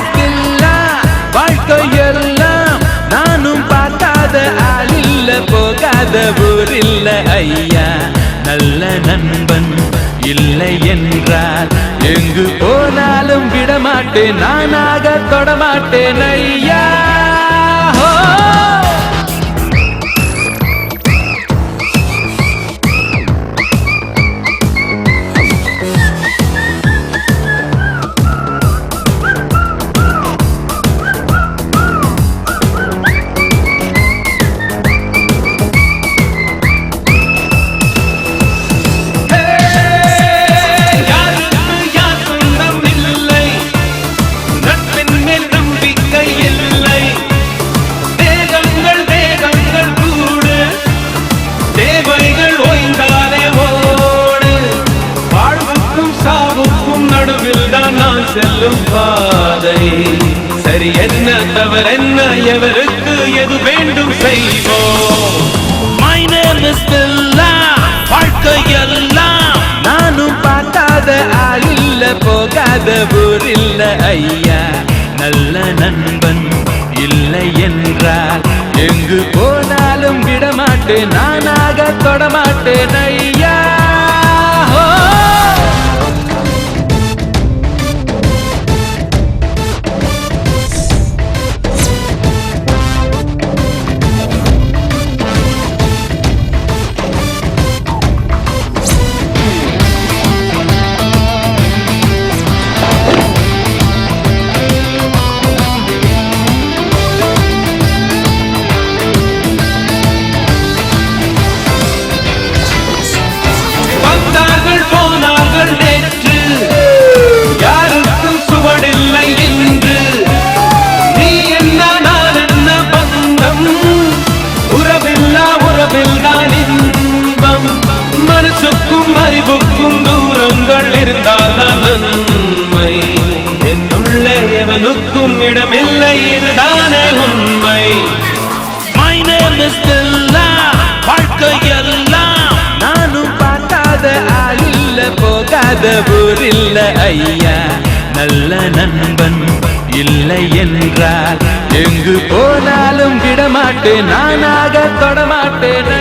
வாழ்க்கையெல்லாம் வாழ்க்கையெல்லாம் நானும் பார்க்காத ஆளில்ல போகாத ஊரில்ல ஐயா நல்ல நண்பன் இல்லை என்றால் எங்கு போனாலும் விடமாட்டேன் நானாக தொடமாட்டேன் ஐயா செல்லும் பாதை சரி என்ன தவறென்ன எவருக்கு எது வேண்டும் செய்வோம் My name is Billa வாழ்க்கையெல்லாம் நானும் பார்க்காத ஆளில்ல போகாத ஊரில்ல ஐயா நல்ல நண்பன் இல்லை என்றால் எங்கு போனாலும் விடமாட்டேன் நானாக தொடமாட்டேன் ஐயா மனசுக்கும் அறிவுக்கும் தூரங்கள் இருந்தால் நன்மை என்னுள்ள எவனுக்கும் இடமில்லை இதுதானே உண்மை My name is Billa வாழ்க்கையெல்லாம் நானும் பார்க்காத ஆளில்ல போகாத ஊரில்ல ஐயா நல்ல நண்பன் இல்லை என்றால் எங்கு போனாலும் விடமாட்டேன் நானாக தொடமாட்டேன்